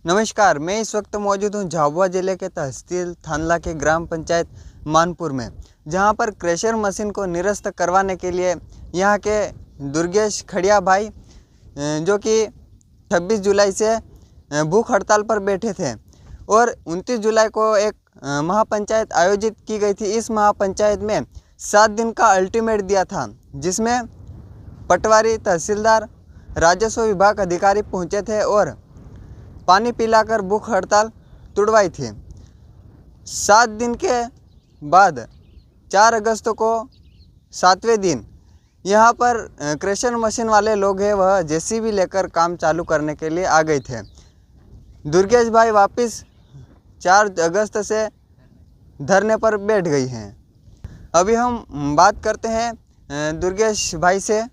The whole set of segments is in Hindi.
नमस्कार, मैं इस वक्त मौजूद हूँ झाबुआ जिले के तहसील थानला के ग्राम पंचायत मानपुर में, जहाँ पर क्रेशर मशीन को निरस्त करवाने के लिए यहाँ के दुर्गेश खड़िया भाई जो कि 26 जुलाई से भूख हड़ताल पर बैठे थे और 29 जुलाई को एक महापंचायत आयोजित की गई थी। इस महापंचायत में 7 दिन का अल्टीमेट दिया था, जिसमें पटवारी, तहसीलदार, राजस्व विभाग अधिकारी पहुँचे थे और पानी पिलाकर भूख हड़ताल तुड़वाई थी। 7 दिन के बाद 4 अगस्त को 7वें दिन यहाँ पर क्रेशर मशीन वाले लोग हैं, वह जेसीबी लेकर काम चालू करने के लिए आ गए थे। दुर्गेश भाई वापस 4 अगस्त से धरने पर बैठ गई हैं। अभी हम बात करते हैं दुर्गेश भाई से।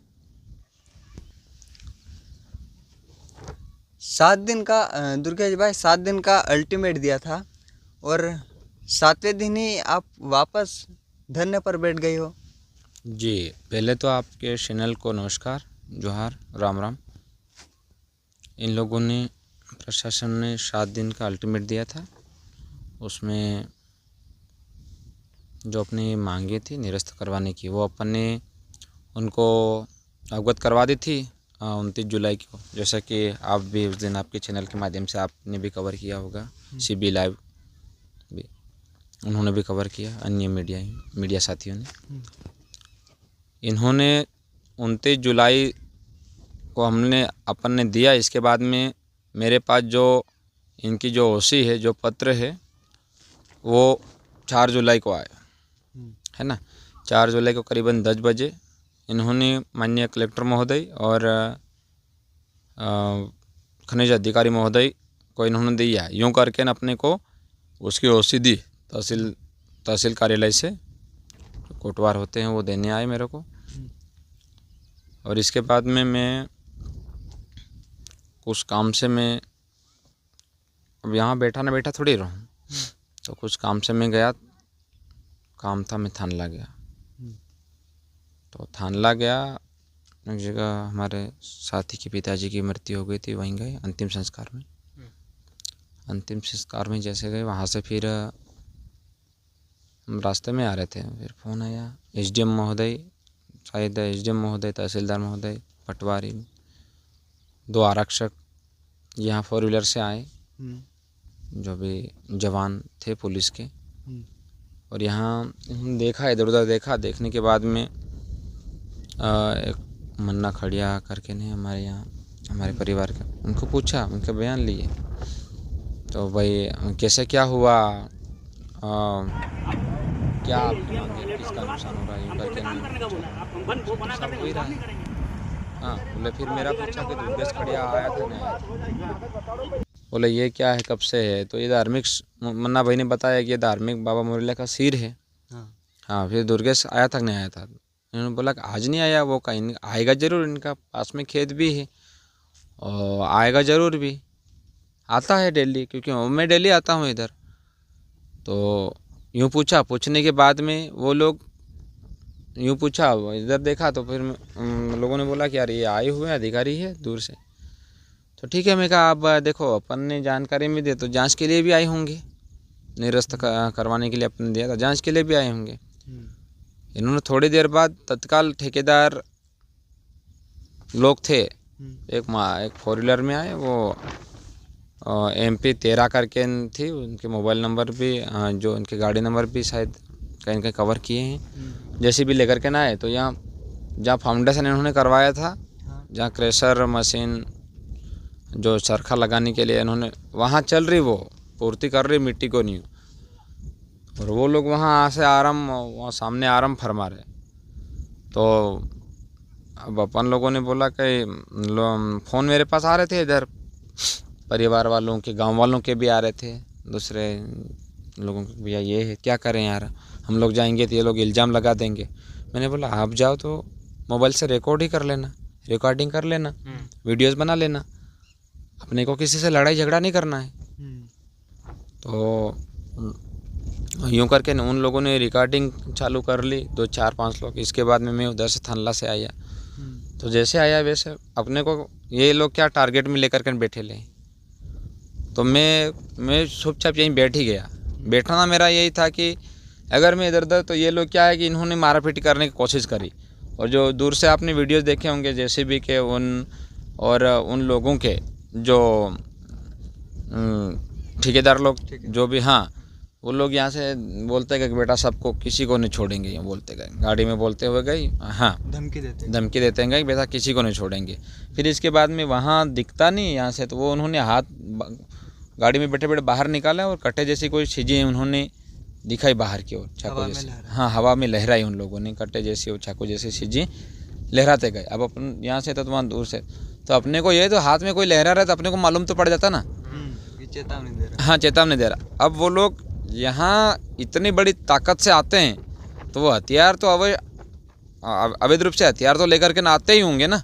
7 दिन का दुर्गेश भाई 7 दिन का अल्टीमेट दिया था और 7वें दिन ही आप वापस धरने पर बैठ गई हो। जी, पहले तो आपके चैनल को नमस्कार, जोहार, राम राम। इन लोगों ने, प्रशासन ने 7 दिन का अल्टीमेट दिया था। उसमें जो अपनी मांगे थी निरस्त करवाने की, वो अपन ने उनको अवगत करवा दी थी 29 जुलाई को। जैसा कि आप भी उस दिन आपके चैनल के माध्यम से आपने भी कवर किया होगा, CB लाइव भी उन्होंने भी कवर किया, अन्य मीडिया साथियों ने। इन्होंने 29 जुलाई को अपन ने दिया। इसके बाद में मेरे पास जो इनकी जो OC है, जो पत्र है, वो 4 जुलाई को आया है ना। 4 जुलाई को करीबन 10 बजे इन्होंने माननीय कलेक्टर महोदय और खनिज अधिकारी महोदय को इन्होंने दिया। यूँ करके न अपने को उसकी OC दी तहसील कार्यालय से, कोटवार होते हैं वो देने आए मेरे को। और इसके बाद में मैं कुछ काम से मैं अब यहाँ बैठा थोड़ी रहूँ, तो कुछ काम से मैं गया, काम था, मैं थानला गया। तो थानला गया, एक जगह हमारे साथी के पिताजी की मृत्यु हो गई थी, वहीं गए अंतिम संस्कार में। अंतिम संस्कार में जैसे गए, वहाँ से फिर हम रास्ते में आ रहे थे, फिर फ़ोन आया SDM महोदय, शायद SDM महोदय, तहसीलदार महोदय, पटवारी, 2 आरक्षक यहाँ 4 व्हीलर से आए, जो भी जवान थे पुलिस के। और यहाँ देखा, इधर उधर देखा। देखने के बाद में एक मन्ना खड़िया करके ने हमारे यहाँ, हमारे परिवार का, उनको पूछा, उनके बयान लिए। तो भाई कैसे क्या हुआ, क्या आपकी मांगे, किसका नुकसान हो रहा है, यूँ करके सब हो ही रहा है। हाँ, बोले फिर मेरा पूछा कि दुर्गेश खड़िया आया था नहीं आया था। बोले ये क्या है, कब से है। तो ये धार्मिक, मन्ना भाई ने बताया कि ये धार्मिक बाबा मुरलिया का सिर है। हाँ, फिर दुर्गेश आया था नहीं आया था। इन्होंने बोला कि आज नहीं आया, वो कहीं आएगा ज़रूर, इनका पास में खेत भी है और आएगा ज़रूर भी, आता है डेली, क्योंकि मैं डेली आता हूँ इधर। तो यूँ पूछा, पूछने के बाद में वो लोग यूँ पूछा, इधर देखा, तो फिर लोगों ने बोला कि यार ये आए हुए अधिकारी है दूर से। तो ठीक है, मैं कहा अब देखो, अपन ने जानकारी में दिया तो जांच के लिए भी आए होंगे, निरस्त करवाने के लिए अपन ने दिया था, जांच के लिए भी आए होंगे। इन्होंने थोड़ी देर बाद तत्काल ठेकेदार लोग थे, एक 4 व्हीलर में आए, वो MP 13 करके थी, उनके मोबाइल नंबर भी, जो उनके गाड़ी नंबर भी शायद कहीं कहीं कवर किए हैं। जैसे भी लेकर के ना आए, तो यहाँ जहाँ फाउंडेशन इन्होंने करवाया था, जहाँ क्रेशर मशीन जो चरखा लगाने के लिए इन्होंने, वहाँ चल रही, वो पूर्ति कर रही मिट्टी को नहीं, और वो लोग वहाँ से वहाँ सामने आराम फरमा रहे। तो अब अपन लोगों ने बोला कि फ़ोन मेरे पास आ रहे थे, इधर परिवार वालों के, गांव वालों के भी आ रहे थे, दूसरे लोगों के, भैया ये है, क्या करें यार, हम लोग जाएंगे तो ये लोग इल्ज़ाम लगा देंगे। मैंने बोला आप जाओ तो मोबाइल से रिकॉर्डिंग कर लेना, वीडियोज़ बना लेना, अपने को किसी से लड़ाई झगड़ा नहीं करना है। तो यूँ करके उन लोगों ने रिकॉर्डिंग चालू कर ली, 2 4 5 लोग। इसके बाद में मैं उधर से थानला से आया, तो जैसे आया वैसे अपने को ये लोग क्या टारगेट में लेकर के बैठे ले, तो मैं चुपचाप यहीं बैठ ही गया। बैठना मेरा यही था कि अगर मैं इधर उधर, तो ये लोग क्या है कि इन्होंने मारापीटी करने की कोशिश करी। और जो दूर से आपने वीडियोस देखे होंगे जेसीबी के उन लोगों के जो ठेकेदार लोग जो भी, हाँ, वो लोग यहाँ से बोलते गए कि बेटा सबको, किसी को नहीं छोड़ेंगे, ये बोलते गए, गाड़ी में बोलते हुए गए, हाँ, धमकी देते गए बेटा किसी को नहीं छोड़ेंगे। फिर इसके बाद में वहाँ दिखता नहीं यहाँ से, तो वो उन्होंने हाथ गाड़ी में बैठे बैठे बाहर निकाला और कट्टे जैसी कोई चीज़ें उन्होंने दिखाई बाहर की ओर, चाकू जैसी, हाँ, हवा में लहराई उन लोगों ने, कट्टे जैसी और चाकू जैसी चीज़ें लहराते गए। अब अपन यहाँ से तो वहाँ दूर से, तो अपने को ये तो हाथ में कोई लहरा रहा है तो अपने को मालूम तो पड़ जाता ना, चेतावनी दे रहा। हाँ, चेतावनी दे रहा। अब वो लोग यहाँ इतनी बड़ी ताकत से आते हैं तो वो हथियार तो अवैध रूप से हथियार तो लेकर के ना आते ही होंगे ना।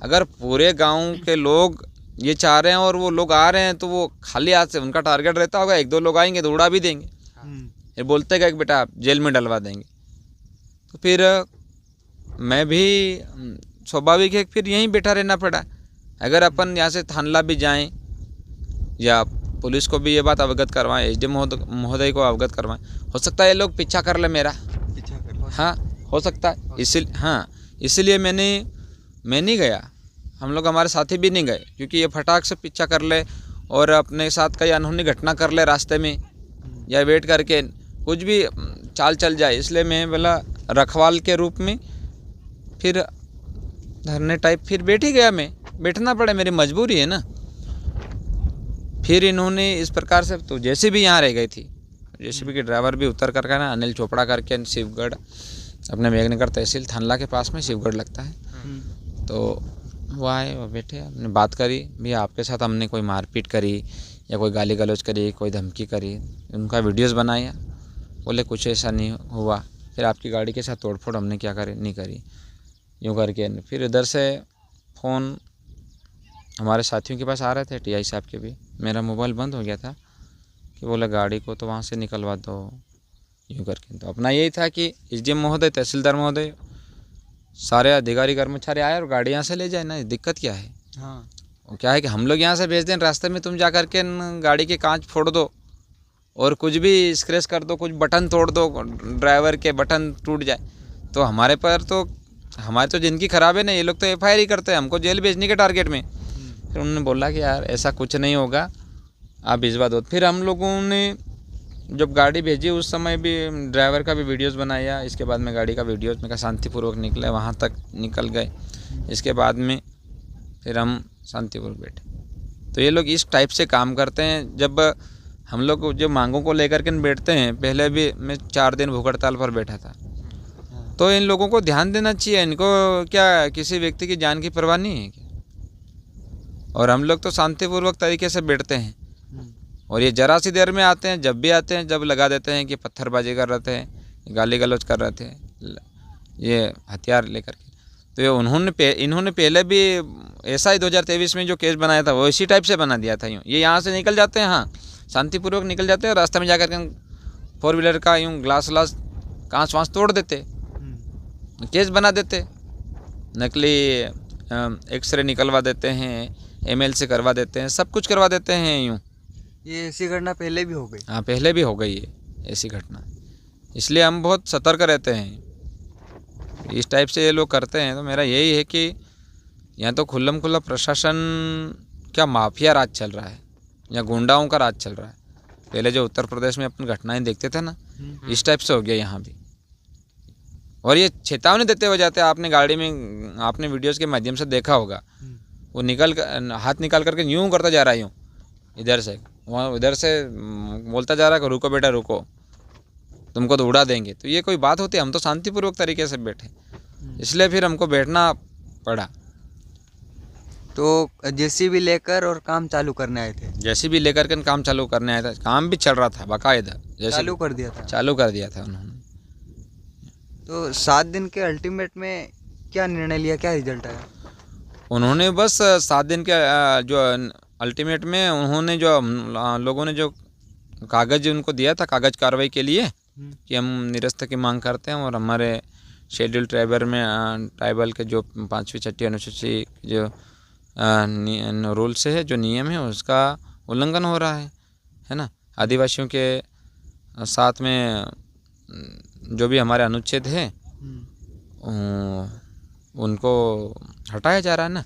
अगर पूरे गांव के लोग ये चाह रहे हैं और वो लोग आ रहे हैं तो वो खाली हाथ से, उनका टारगेट रहता होगा, एक दो लोग आएंगे तो उड़ा भी देंगे, फिर बोलते गए कि बेटा आप जेल में डलवा देंगे। तो फिर मैं भी स्वाभाविक है फिर यहीं बैठा रहना पड़ा। अगर अपन यहाँ से थानला भी जाएं या पुलिस को भी ये बात अवगत करवाएं, एसडीएम महोदय को अवगत करवाएं, हो सकता है ये लोग पीछा कर ले मेरा, हाँ, हो सकता है। इसलिए मैं नहीं गया, हम लोग, हमारे साथी भी नहीं गए, क्योंकि ये फटाक से पीछा कर ले और अपने साथ कई अनहोनी घटना कर ले रास्ते में, या वेट करके कुछ भी चाल चल जाए। इसलिए मैं बोला रखवाल के रूप में फिर धरने टाइप फिर बैठ ही गया। मैं बैठना पड़ा, मेरी मजबूरी है ना। फिर इन्होंने इस प्रकार से, तो जेसीबी यहाँ रह गई थी, जेसीबी के ड्राइवर भी उतर करके ना, अनिल चोपड़ा करके, शिवगढ़, अपने मेघनगर तहसील थानला के पास में शिवगढ़ लगता है, तो वो आए, वो बैठे, हमने बात करी, भैया आपके साथ हमने कोई मारपीट करी या कोई गाली गलौज करी, कोई धमकी करी, उनका वीडियोस बनाया। बोले कुछ ऐसा नहीं हुआ। फिर आपकी गाड़ी के साथ तोड़फोड़ हमने क्या करी, नहीं करी, यूँ करके। फिर इधर से फ़ोन हमारे साथियों के पास आ रहे थे, टीआई साहब के भी, मेरा मोबाइल बंद हो गया था, कि बोले गाड़ी को तो वहाँ से निकलवा दो, यूँ करके। तो अपना यही था कि एसडीएम महोदय, तहसीलदार महोदय, सारे अधिकारी कर्मचारी आए और गाड़ी यहाँ से ले जाए ना, दिक्कत क्या है। हाँ, वो क्या है कि हम लोग यहाँ से भेज दें, रास्ते में तुम जा कर के गाड़ी के कांच फोड़ दो और कुछ भी स्क्रैच कर दो, कुछ बटन तोड़ दो, ड्राइवर के बटन टूट जाए, तो हमारे तो ज़िंदगी ख़राब है ना। ये लोग तो एफआईआर ही करते हैं, हमको जेल भेजने के टारगेट में। फिर उन्होंने बोला कि यार ऐसा कुछ नहीं होगा, आप भिजवा दो। फिर हम लोगों ने जब गाड़ी भेजी उस समय भी ड्राइवर का भी वीडियोस बनाया, इसके बाद में गाड़ी का वीडियोस में शांतिपूर्वक निकले, वहाँ तक निकल गए। इसके बाद में फिर हम शांतिपूर्वक बैठे। तो ये लोग इस टाइप से काम करते हैं। जब हम लोग जो मांगों को लेकर के बैठते हैं, पहले भी मैं 4 दिन भूख हड़ताल पर बैठा था, तो इन लोगों को ध्यान देना चाहिए। इनको क्या किसी व्यक्ति की जान की परवाह नहीं है क्या? और हम लोग तो शांतिपूर्वक तरीके से बैठते हैं, और ये जरा सी देर में आते हैं, जब भी आते हैं जब लगा देते हैं कि पत्थरबाजी कर रहे थे, गाली गलौज कर रहे थे, ये हथियार लेकर के। तो ये इन्होंने पहले भी ऐसा ही 2023 में जो केस बनाया था वो इसी टाइप से बना दिया था। यूँ ये यहाँ से निकल जाते हैं, हाँ, शांतिपूर्वक निकल जाते हैं, रास्ते में जाकर के 4 व्हीलर का यूँ ग्लास कांच वाँच तोड़ देते, केस बना देते, नकली एक्सरे निकलवा देते हैं, एमएल से करवा देते हैं, सब कुछ करवा देते हैं। यूँ ये ऐसी घटना पहले भी हो गई? हाँ, पहले भी हो गई है ऐसी घटना, इसलिए हम बहुत सतर्क रहते हैं। इस टाइप से ये लोग करते हैं। तो मेरा यही है कि यहाँ तो खुल्लम खुल्ला प्रशासन क्या माफिया राज चल रहा है, या गुंडाओं का राज चल रहा है। पहले जो उत्तर प्रदेश में अपन घटनाएं देखते थे ना, इस टाइप से हो गया यहाँ भी। और ये चेतावनी देते हुए जाते हैं। आपने गाड़ी में, आपने वीडियोस के माध्यम से देखा होगा, वो हाथ निकाल करके यूँ करता जा रहा है, यूँ इधर से वहाँ, उधर से बोलता जा रहा है कि रुको बेटा रुको, तुमको तो उड़ा देंगे। तो ये कोई बात होती है? हम तो शांतिपूर्वक तरीके से बैठे, इसलिए फिर हमको बैठना पड़ा। तो जेसीबी लेकर और काम चालू करने आए थे? जेसीबी लेकर के काम चालू करने आया था, काम भी चल रहा था बाकायदा, चालू कर दिया था उन्होंने। तो 7 दिन के अल्टीमेट में क्या निर्णय लिया, क्या रिजल्ट आया? उन्होंने बस 7 दिन के जो अल्टीमेट में उन्होंने जो लोगों ने जो कागज़ उनको दिया था, कागज़ कार्रवाई के लिए कि हम निरस्त की मांग करते हैं, और हमारे शेड्यूल ट्राइबल के जो 5वीं 6ठी अनुसूची जो रूल से है, जो नियम है, उसका उल्लंघन हो रहा है ना। आदिवासियों के साथ में जो भी हमारे अनुच्छेद हैं उनको हटाया जा रहा है ना।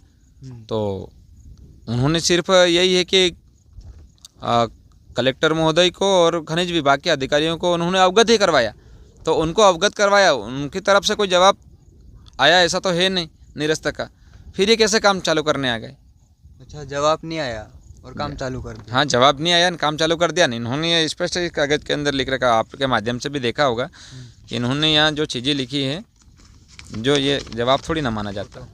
तो उन्होंने सिर्फ यही है कि कलेक्टर महोदय को और खनिज विभाग के अधिकारियों को उन्होंने अवगत ही करवाया, तो उनको अवगत करवाया, उनकी तरफ से कोई जवाब आया ऐसा तो है नहीं निरस्त का। फिर ये कैसे काम चालू करने आ गए? अच्छा, जवाब नहीं आया और काम चालू कर दिया। हाँ, जवाब नहीं आया, काम चालू कर दिया नहीं। इन्होंने ये स्पष्ट इस कागज़ के अंदर लिख रखा, आपके माध्यम से भी देखा होगा कि इन्होंने यहाँ जो चीज़ें लिखी है, जो ये जवाब थोड़ी ना माना जाता।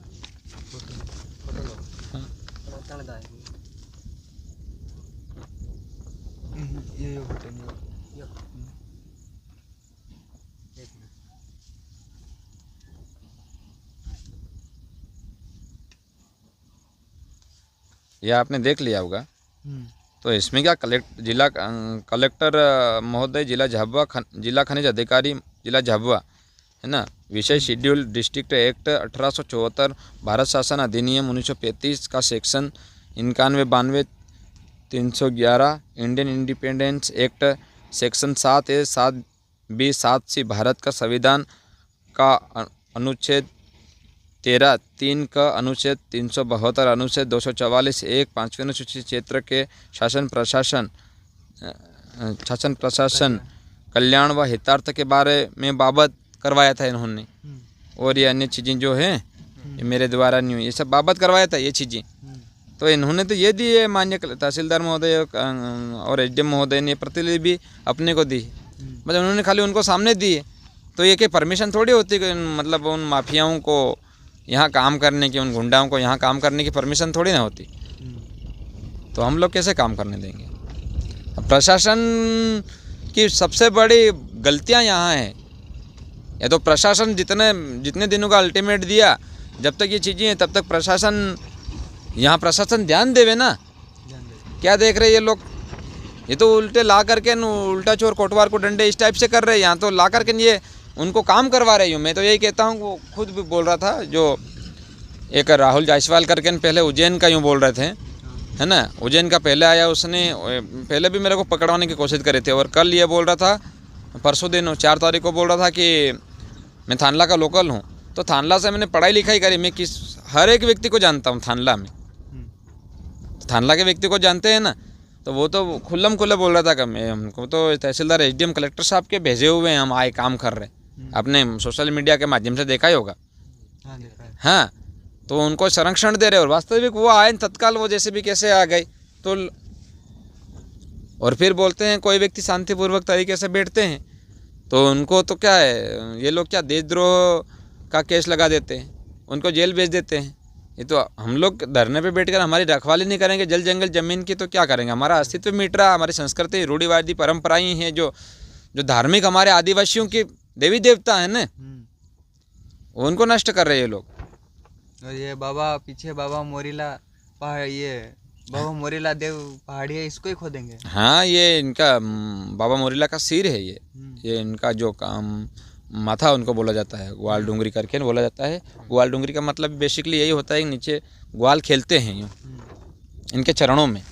यह आपने देख लिया होगा। तो इसमें क्या कलेक्टर महोदय जिला झाबुआ, जिला खनिज अधिकारी जिला झाबुआ, है ना। विषय शेड्यूल डिस्ट्रिक्ट एक्ट 1874, भारत शासन अधिनियम 1935 का section 91, 92, 311, Indian independence act section 7A, 7B, 7C, Bharat का संविधान का अनुच्छेद 13, 3 का अनुच्छेद 372, अनुच्छेद 244, 1, 5वें अनुसूचित क्षेत्र के शासन प्रशासन कल्याण व हितार्थ के बारे में बाबत करवाया था इन्होंने। और ये अन्य चीज़ें जो हैं ये मेरे द्वारा नहीं हुई, ये सब बाबत करवाया था ये चीज़ें। तो इन्होंने तो ये दी है, माननीय तहसीलदार महोदय और एसडीएम महोदय ने प्रतिलिपि भी अपने को दी, मतलब उन्होंने खाली उनको सामने दी है। तो ये कि परमिशन थोड़ी होती है, मतलब उन माफियाओं को यहाँ काम करने की, उन गुंडाओं को यहाँ काम करने की परमिशन थोड़ी ना होती। तो हम लोग कैसे काम करने देंगे? प्रशासन की सबसे बड़ी गलतियाँ यहाँ हैं। या तो प्रशासन जितने दिनों का अल्टीमेट दिया, जब तक ये चीज़ें हैं तब तक प्रशासन ध्यान देवे ना। क्या देख रहे ये लोग? ये तो उल्टे ला करके उल्टा चोर कोटवार को डंडे इस टाइप से कर रहे हैं। यहाँ तो ला करके ये उनको काम करवा रही हूँ। मैं तो यही कहता हूँ, वो खुद भी बोल रहा था, जो एक राहुल जायसवाल करके पहले उज्जैन का यूँ बोल रहे थे, है ना। उज्जैन का पहले आया, उसने पहले भी मेरे को पकड़वाने की कोशिश करे थे। और कल ये बोल रहा था, परसों दिन 4 तारीख को बोल रहा था कि मैं थानला का लोकल हूँ। तो थानला से मैंने पढ़ाई लिखाई करी, मैं हर एक व्यक्ति को जानता हूँ थानला में। थानला के व्यक्ति को जानते हैं ना। तो वो तो खुल्लम खुल्ला बोल रहा था कि मैं, हमको तो तहसीलदार एसडीएम कलेक्टर साहब के भेजे हुए हैं, हम आए काम कर रहे हैं। आपने सोशल मीडिया के माध्यम से देखा ही होगा। हाँ, तो उनको संरक्षण दे रहे और वास्तविक वो आए तत्काल, वो जैसे भी कैसे आ गए। तो और फिर बोलते हैं कोई व्यक्ति शांतिपूर्वक तरीके से बैठते हैं तो उनको तो क्या है, ये लोग क्या देशद्रोह का केस लगा देते हैं, उनको जेल भेज देते हैं। ये तो हम लोग धरने पे बैठकर हमारी रखवाली नहीं करेंगे जल जंगल ज़मीन की, तो क्या करेंगे? हमारा अस्तित्व मिट रहा, हमारी संस्कृति रूढ़िवादी परंपराएं हैं, जो धार्मिक हमारे आदिवासियों की देवी देवता है ना, उनको नष्ट कर रहे हैं ये लोग। और ये बाबा पीछे बाबा मोरीला पहाड़, ये बाबा मोरीला देव पहाड़ी है, इसको ही खोदेंगे। हाँ, ये इनका बाबा मोरीला का सिर है। ये इनका जो काम माथा उनको बोला जाता है, ग्वाल डूंगरी करके बोला जाता है। ग्वाल डूंगरी का मतलब बेसिकली यही होता है कि नीचे ग्वाल खेलते हैं यूँ इनके चरणों में।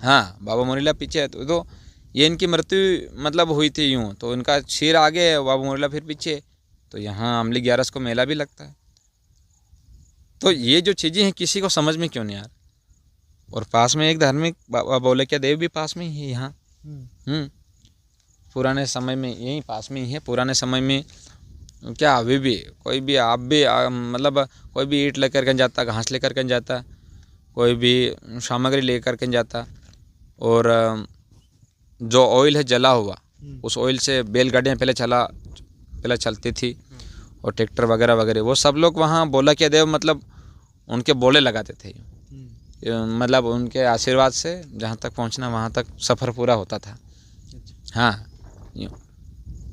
हाँ, बाबा मोरीला पीछे है। तो ये इनकी मृत्यु मतलब हुई थी यूँ, तो इनका सिर आगे है, बाबा मोरीला फिर पीछे। तो यहाँ अमली 11 को मेला भी लगता है। तो ये जो चीज़ें हैं किसी को समझ में क्यों नहीं आ रहा? और पास में एक धार्मिक बाबा बोले क्या देव भी पास में ही है यहाँ। पुराने समय में यहीं पास में ही है। पुराने समय में क्या अभी भी कोई भी आप भी मतलब कोई भी ईंट लेकर के जाता, घास लेकर के जाता, कोई भी सामग्री लेकर के जाता, और जो ऑयल है जला हुआ, उस ऑयल से बैलगाड़ियाँ पहले चलती थी, और ट्रैक्टर वगैरह वगैरह, वो सब लोग वहाँ बोला क्या देव मतलब उनके बोले लगाते थे। मतलब उनके आशीर्वाद से जहाँ तक पहुँचना वहाँ तक सफ़र पूरा होता था। हाँ, यूँ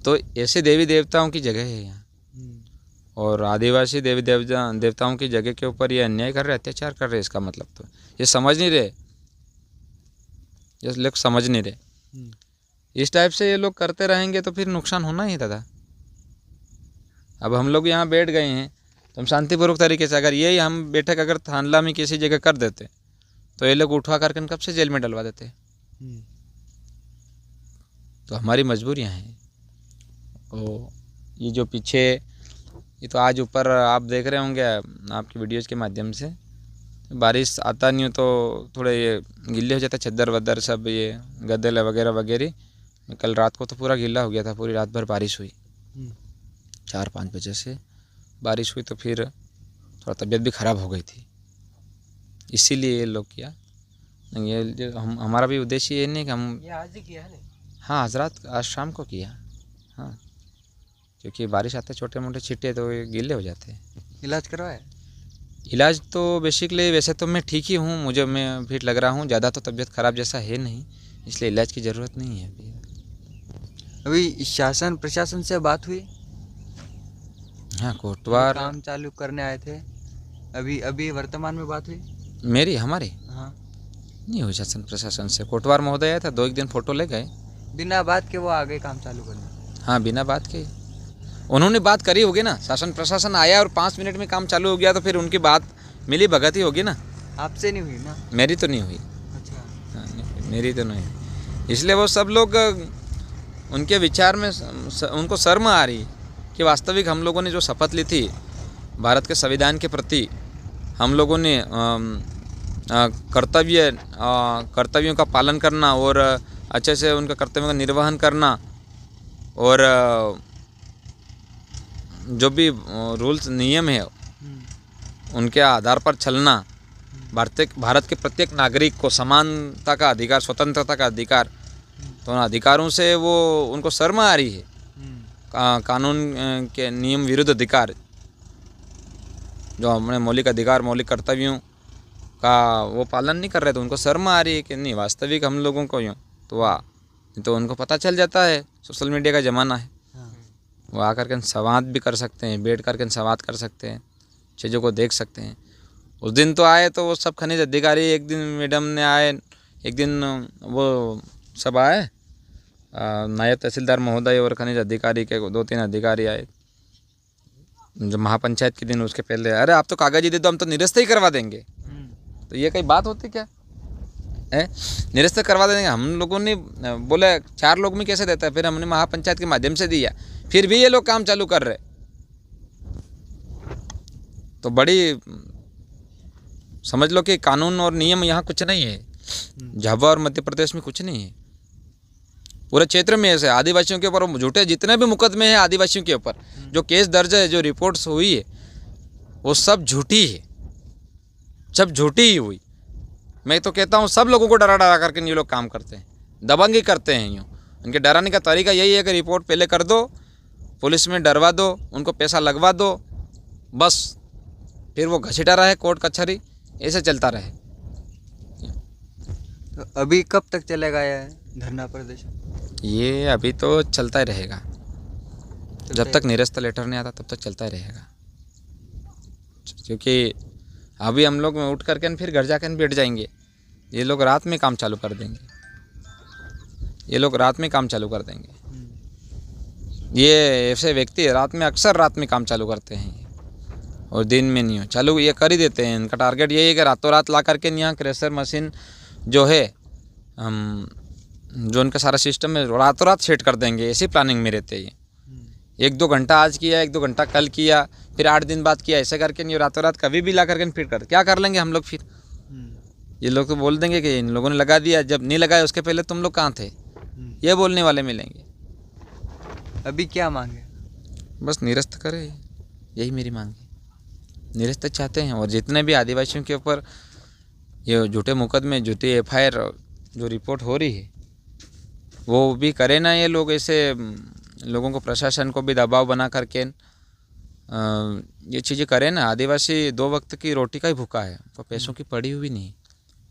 तो ऐसे देवी देवताओं की जगह है यहाँ, और आदिवासी देवी देवताओं की जगह के ऊपर ये अन्याय कर रहे, अत्याचार कर रहे। इसका मतलब तो ये समझ नहीं रहे, ये लोग समझ नहीं रहे। इस टाइप से ये लोग करते रहेंगे तो फिर नुकसान होना ही दादा। अब हम लोग यहाँ बैठ गए हैं तो हम शांतिपूर्वक तरीके से, अगर यही हम बैठक अगर थानला में किसी जगह कर देते तो ये लोग उठवा करके कब से जेल में डलवा देते। तो हमारी मजबूरियाँ हैं। ओ ये जो पीछे ये तो आज ऊपर आप देख रहे होंगे आपकी वीडियोज़ के माध्यम से, बारिश आता नहीं हो तो थोड़े ये गिल्ले हो जाते चद्दर वद्दर सब, ये गद्दे वगैरह वगैरह। कल रात को तो पूरा गीला हो गया था, पूरी रात भर बारिश हुई, 4-5 बजे से बारिश हुई, तो फिर थोड़ा तबीयत भी ख़राब हो गई थी, इसीलिए ये लोग किया। ये जो हमारा भी उद्देश्य ये नहीं कि हम ये आज ही किया है। हाँ आज शाम को किया। हाँ क्योंकि बारिश आते छोटे मोटे छिट्टे तो ये गीले हो जाते हैं। इलाज करवाया? इलाज तो बेसिकली वैसे तो मैं ठीक ही हूँ, मैं फिट लग रहा हूँ, ज़्यादा तो तबीयत ख़राब जैसा है नहीं, इसलिए इलाज की ज़रूरत नहीं है अभी शासन प्रशासन से बात हुई? हाँ कोटवार काम चालू करने आए थे, अभी वर्तमान में बात हुई मेरी हमारी? हाँ नहीं हुई शासन प्रशासन से। कोटवार महोदय आया था, 2-1 दिन फ़ोटो ले गए, बिना बात के वो आ गए काम चालू करने। हाँ बिना बात के उन्होंने बात करी होगी ना, शासन प्रशासन आया और 5 मिनट में काम चालू हो गया, तो फिर उनकी बात मिली भगत ही होगी ना। आपसे नहीं हुई ना? मेरी तो नहीं हुई। अच्छा। हाँ नहीं, मेरी तो नहीं हुई। इसलिए वो सब लोग उनके विचार में उनको शर्म आ रही कि वास्तविक हम लोगों ने जो शपथ ली थी भारत के संविधान के प्रति, हम लोगों ने कर्तव्यों का पालन करना और अच्छे से उनका कर्तव्यों का निर्वहन करना, और जो भी रूल्स नियम है उनके आधार पर चलना, भारत के प्रत्येक नागरिक को समानता का अधिकार, स्वतंत्रता का अधिकार, तो उन अधिकारों से वो उनको शर्म आ रही है। कानून के नियम विरुद्ध अधिकार, जो हमने मौलिक अधिकार मौलिक कर्तव्यों का वो पालन नहीं कर रहे, तो उनको शर्म आ रही है कि नहीं वास्तविक हम लोगों को यूँ तो वाह, तो उनको पता चल जाता है, सोशल मीडिया का ज़माना है, वो आकर के संवाद भी कर सकते हैं, बैठ कर के संवाद कर सकते हैं, चीज़ों को देख सकते हैं। उस दिन तो आए तो वो सब खनिज अधिकारी, एक दिन मैडम ने आए, एक दिन वो सब आए, नायब तहसीलदार महोदय और खनिज अधिकारी के 2-3 अधिकारी आए। जो महापंचायत के दिन उसके पहले, अरे आप तो कागज ही दे दो, हम तो निरस्त ही करवा देंगे। तो ये कई बात होती क्या है, निरस्त करवा देंगे। हम लोगों ने बोले 4 लोग में कैसे देता है, फिर हमने महापंचायत के माध्यम से दिया, फिर भी ये लोग काम चालू कर रहे, तो बड़ी समझ लो कि कानून और नियम यहाँ कुछ नहीं है। झाबुआ और मध्य प्रदेश में कुछ नहीं है, पूरे क्षेत्र में ऐसे आदिवासियों के ऊपर झूठे जितने भी मुकदमे हैं आदिवासियों के ऊपर, जो केस दर्ज है, जो रिपोर्ट्स हुई है, वो सब झूठी है, सब झूठी ही हुई। मैं तो कहता हूँ सब लोगों को डरा डरा करके ये लोग काम करते हैं, दबंगी करते हैं। यूँ इनके डराने का तरीका यही है कि रिपोर्ट पहले कर दो, पुलिस में डरवा दो, उनको पैसा लगवा दो, बस फिर वो घसीटा रहे कोर्ट कचहरी, ऐसे चलता रहे। तो अभी कब तक चलेगा ये धरना प्रदर्शन? ये अभी तो चलता ही रहेगा, जब तक निरस्त लेटर नहीं आता तब तक चलता ही रहेगा, क्योंकि अभी हम लोग उठ करके फिर घर जाकर बैठ जाएंगे, ये लोग रात में काम चालू कर देंगे, ये लोग रात में काम चालू कर देंगे। ये ऐसे व्यक्ति रात में अक्सर रात में काम चालू करते हैं और दिन में नहीं हो चालू, ये कर ही देते हैं। इनका टारगेट यही है कि रातों रात ला करके यहाँ क्रेशर मशीन जो है, जो उनका सारा सिस्टम है, रातों रात सेट कर देंगे, ऐसी प्लानिंग में रहते हैं। 1-2 घंटा आज किया, 1-2 घंटा कल किया, फिर 8 दिन बाद किया, ऐसे करके नहीं रातों रात कभी भी ला करके फिर कर क्या कर लेंगे हम लोग फिर। ये लोग तो बोल देंगे कि इन लोगों ने लगा दिया, जब नहीं लगाया उसके पहले तुम लोग कहाँ थे, ये बोलने वाले मिलेंगे। अभी क्या मांगे? बस निरस्त करे, यही मेरी मांग है, निरस्त चाहते हैं। और जितने भी आदिवासियों के ऊपर ये झूठे मुकदमे, झूठी FIR जो रिपोर्ट हो रही है, वो भी करे ना ये लोग, ऐसे लोगों को, प्रशासन को भी दबाव बना करके ये चीज़ें करें ना। आदिवासी 2 वक्त की रोटी का ही भूखा है, वो पैसों की पड़ी हुई नहीं।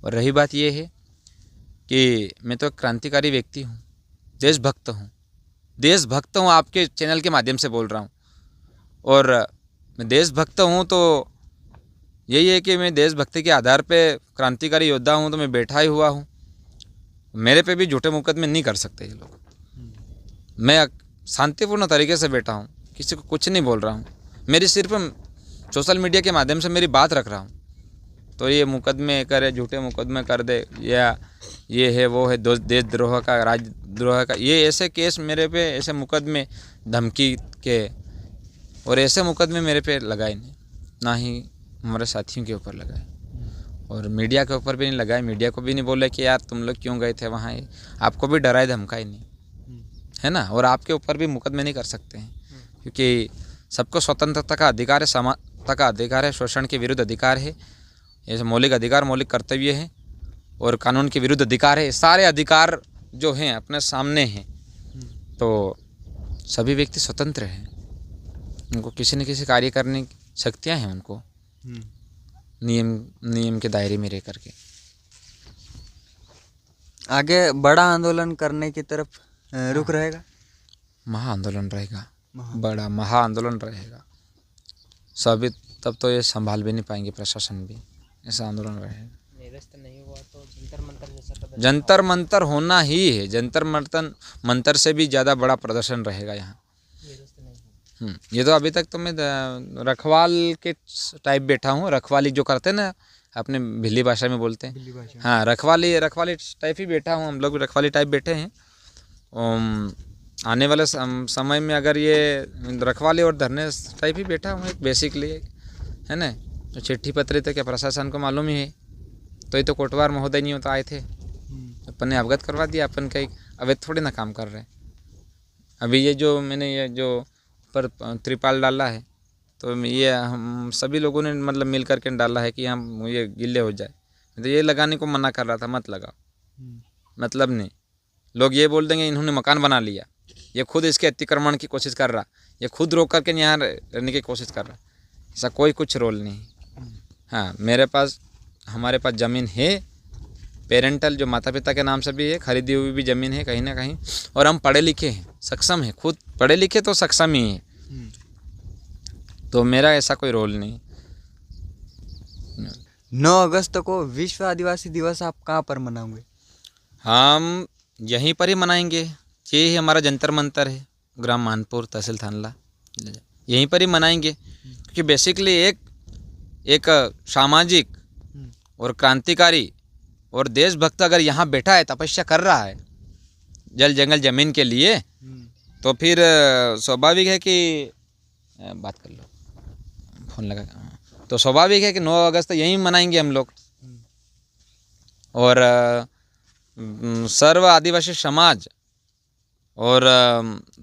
और रही बात ये है कि मैं तो एक क्रांतिकारी व्यक्ति हूँ, देशभक्त हूँ, आपके चैनल के माध्यम से बोल रहा हूँ। और मैं देशभक्त हूँ तो यही है कि मैं देशभक्ति के आधार पे क्रांतिकारी योद्धा हूँ, तो मैं बैठा ही हुआ हूँ, मेरे पे भी झूठे मुकदमे नहीं कर सकते ये लोग। मैं शांतिपूर्ण तरीके से बैठा हूँ, किसी को कुछ नहीं बोल रहा हूँ, मेरी सिर्फ सोशल मीडिया के माध्यम से मेरी बात रख रहा हूँ। तो ये मुकदमे करे, झूठे मुकदमे कर दे, या ये है वो है देशद्रोह का, राजद्रोह का, ये ऐसे केस मेरे पे, ऐसे मुकदमे धमकी के और ऐसे मुकदमे मेरे पे लगाए नहीं, ना ही हमारे साथियों के ऊपर लगाए और मीडिया के ऊपर भी नहीं लगाए। मीडिया को भी नहीं बोले कि यार तुम लोग क्यों गए थे वहाँ, आपको भी डराए धमकाए नहीं, है ना। और आपके ऊपर भी मुकदमे नहीं कर सकते हैं, क्योंकि सबको स्वतंत्रता का अधिकार है, समानता का अधिकार है, शोषण के विरुद्ध अधिकार है, ये मौलिक अधिकार, मौलिक कर्तव्य है और कानून के विरुद्ध अधिकार है। सारे अधिकार जो हैं अपने सामने हैं, तो सभी व्यक्ति स्वतंत्र हैं, उनको किसी न किसी कार्य करने की शक्तियाँ हैं उनको, नियम के दायरे में रह करके। आगे बड़ा आंदोलन करने की तरफ रुख रहेगा, महा आंदोलन रहेगा, बड़ा महा आंदोलन रहेगा। सभी तब तो ये संभाल भी नहीं पाएंगे, प्रशासन भी, ऐसा आंदोलन रहेगा। निरस्त नहीं हुआ तो जंतर मंतर जैसा प्रदर्शन, जंतर मंतर होना ही है, जंतर मंतर से भी ज़्यादा बड़ा प्रदर्शन रहेगा यहाँ। निरस्त नहीं हुआ। ये तो अभी तक तो मैं रखवाल के टाइप बैठा हूँ, रखवाली जो करते हैं ना अपने भिल्ली भाषा में बोलते हैं, हाँ रखवाली टाइप ही बैठा हूँ, हम लोग रखवाली टाइप बैठे हैं। आने वाले समय में अगर ये रखवाली और धरने टाइप ही बैठा हूँ, एक बेसिकली, है ना। तो चिट्ठी पत्री तो क्या प्रशासन को मालूम ही है, तो ये तो कोटवार महोदय नहीं होता आए थे, अपन ने अवगत करवा दिया, अपन कहीं अवैध थोड़ी ना काम कर रहे हैं। अभी ये जो मैंने ये जो ऊपर त्रिपाल डाला है, तो ये हम सभी लोगों ने मतलब मिल करके डाला है कि हम ये गिल्ले हो जाए, तो ये लगाने को मना कर रहा था, मत लगाओ, मतलब नहीं। लोग ये बोल देंगे इन्होंने मकान बना लिया, ये खुद इसके अतिक्रमण की कोशिश कर रहा, ये खुद रोक करके यहाँ रहने की कोशिश कर रहा, ऐसा कोई कुछ रोल नहीं। हाँ हमारे पास ज़मीन है, पेरेंटल जो माता पिता के नाम से भी है, खरीदी हुई भी ज़मीन है कहीं ना कहीं, और हम पढ़े लिखे हैं, सक्षम हैं, खुद पढ़े लिखे तो सक्षम ही हैं, तो मेरा ऐसा कोई रोल नहीं। 9 अगस्त को विश्व आदिवासी दिवस आप कहाँ पर मनाओगे? हम यहीं पर ही मनाएंगे, ये ही हमारा जंतर मंतर है, ग्राम मानपुर, तहसील थानला, यहीं पर ही मनाएंगे, क्योंकि बेसिकली एक सामाजिक और क्रांतिकारी और देशभक्त अगर यहाँ बैठा है, तपस्या कर रहा है जल जंगल ज़मीन के लिए, तो फिर स्वाभाविक है कि बात कर लो, फ़ोन लगा, तो स्वाभाविक है कि 9 अगस्त यहीं मनाएंगे हम लोग। और सर्व आदिवासी समाज और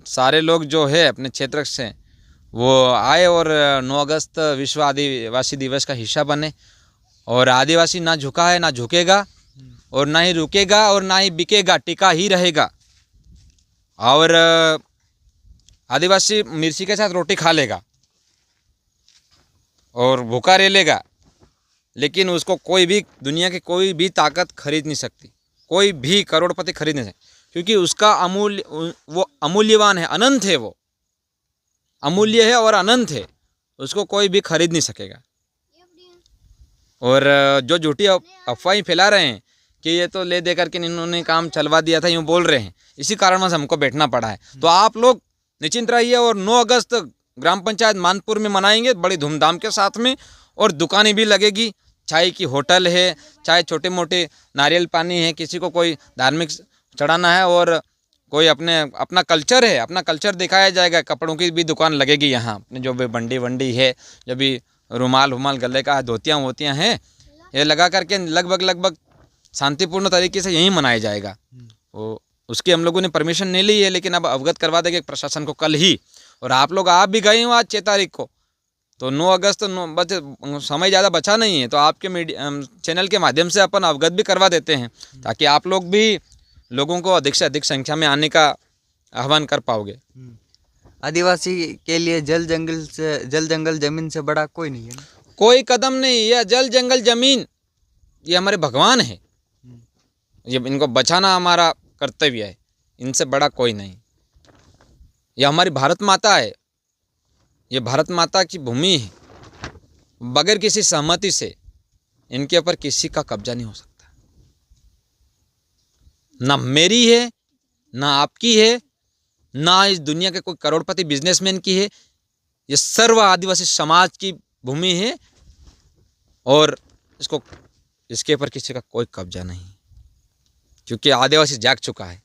सारे लोग जो है अपने क्षेत्र से वो आए और 9 अगस्त विश्व आदिवासी दिवस का हिस्सा बने। और आदिवासी ना झुका है, ना झुकेगा, और ना ही रुकेगा, और ना ही बिकेगा, टिका ही रहेगा। और आदिवासी मिर्ची के साथ रोटी खा लेगा और भूखा रह लेगा, लेकिन उसको कोई भी, दुनिया की कोई भी ताकत खरीद नहीं सकती, कोई भी करोड़पति खरीद नहीं सकती, क्योंकि उसका वो अमूल्यवान है, अनंत है, वो अमूल्य है और अनंत है, उसको कोई भी खरीद नहीं सकेगा। और जो झूठी अफवाहें फैला रहे हैं कि ये तो ले दे करके इन्होंने काम चलवा दिया था, यूँ बोल रहे हैं, इसी कारण से हमको बैठना पड़ा है। तो आप लोग निश्चिंत रहिए, और 9 अगस्त ग्राम पंचायत मानपुर में मनाएंगे बड़ी धूमधाम के साथ में, और दुकानें भी लगेगी, चाय की होटल है, चाहे छोटे मोटे नारियल पानी है, किसी को कोई धार्मिक चढ़ाना है, और कोई अपना कल्चर है, अपना कल्चर दिखाया जाएगा। कपड़ों की भी दुकान लगेगी यहाँ, अपने जो भी बंडी वंडी है, जो भी रुमाल गले का धोतियाँ वोतियाँ हैं, ये लगा करके लगभग शांतिपूर्ण तरीके से यहीं मनाया जाएगा। वो उसकी हम लोगों ने परमिशन नहीं ली है, लेकिन अब अवगत करवा देंगे प्रशासन को कल ही। और आप लोग भी गए हो आज 6 तारीख को, तो 9 अगस्त समय ज़्यादा बचा नहीं है, तो आपके चैनल के माध्यम से अपन अवगत भी करवा देते हैं, ताकि आप लोग भी लोगों को अधिक से अधिक संख्या में आने का आह्वान कर पाओगे। आदिवासी के लिए जल जंगल जमीन से बड़ा कोई नहीं है ना? कोई कदम नहीं, यह जल जंगल जमीन ये हमारे भगवान है, ये इनको बचाना हमारा कर्तव्य है, इनसे बड़ा कोई नहीं। यह हमारी भारत माता है, ये भारत माता की भूमि है, बगैर किसी सहमति से इनके ऊपर किसी का कब्जा नहीं हो सकता। ना मेरी है, ना आपकी है, ना इस दुनिया के कोई करोड़पति बिजनेसमैन की है, ये सर्व आदिवासी समाज की भूमि है। और इसके ऊपर किसी का कोई कब्जा नहीं, क्योंकि आदिवासी जाग चुका है।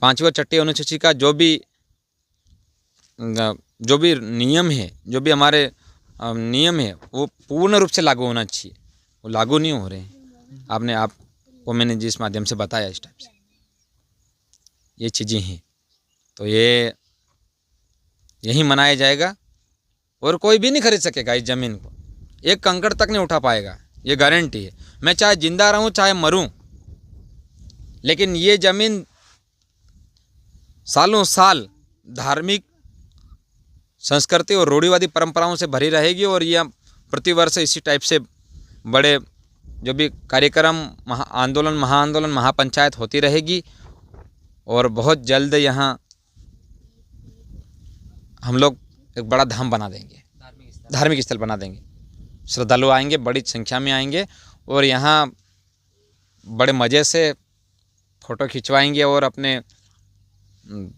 5वीं चट्टी अनुसूची का जो भी नियम है, जो भी हमारे नियम है, वो पूर्ण रूप से लागू होना चाहिए। वो लागू नहीं हो रहे हैं। आपको मैंने जिस माध्यम से बताया, इस टाइप से ये चीज़ें हैं, तो यही मनाया जाएगा। और कोई भी नहीं खरीद सकेगा इस ज़मीन को, एक कंकड़ तक नहीं उठा पाएगा, ये गारंटी है। मैं चाहे जिंदा रहूं चाहे मरूं, लेकिन ये ज़मीन सालों साल धार्मिक संस्कृति और रूढ़िवादी परंपराओं से भरी रहेगी। और यह प्रतिवर्ष इसी टाइप से बड़े जो भी कार्यक्रम, महाआंदोलन, महापंचायत होती रहेगी। और बहुत जल्द यहाँ हम लोग एक बड़ा धाम बना देंगे, धार्मिक स्थल बना देंगे। श्रद्धालु आएंगे, बड़ी संख्या में आएंगे और यहाँ बड़े मज़े से फ़ोटो खिंचवाएंगे और अपने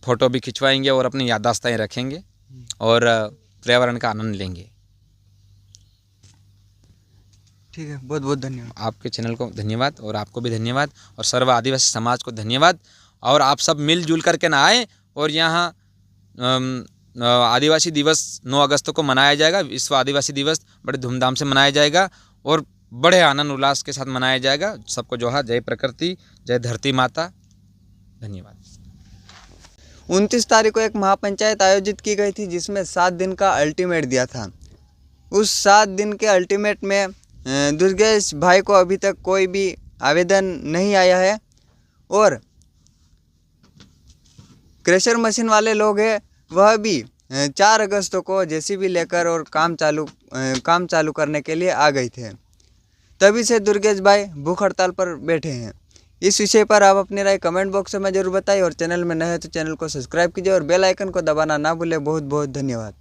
फ़ोटो भी खिंचवाएंगे और अपनी याददाश्तें रखेंगे और पर्यावरण का आनंद लेंगे। ठीक है, बहुत बहुत धन्यवाद। आपके चैनल को धन्यवाद और आपको भी धन्यवाद और सर्व आदिवासी समाज को धन्यवाद। और आप सब मिलजुल करके ना आए। और यहाँ आदिवासी दिवस 9 अगस्त को मनाया जाएगा, विश्व आदिवासी दिवस बड़े धूमधाम से मनाया जाएगा और बड़े आनंद उल्लास के साथ मनाया जाएगा। सबको जोहार, जय प्रकृति, जय धरती माता, धन्यवाद। 29 तारीख को एक महापंचायत आयोजित की गई थी, जिसमें 7 दिन का अल्टीमेट दिया था। उस 7 दिन के अल्टीमेट में दुर्गेश भाई को अभी तक कोई भी आवेदन नहीं आया है। और क्रेशर मशीन वाले लोग हैं, वह भी 4 अगस्त को जेसीबी लेकर और काम चालू करने के लिए आ गए थे। तभी से दुर्गेश भाई भूख हड़ताल पर बैठे हैं। इस विषय पर आप अपनी राय कमेंट बॉक्स में जरूर बताइए और चैनल में नए हैं तो चैनल को सब्सक्राइब कीजिए और बेल आइकन को दबाना ना भूलें। बहुत बहुत धन्यवाद।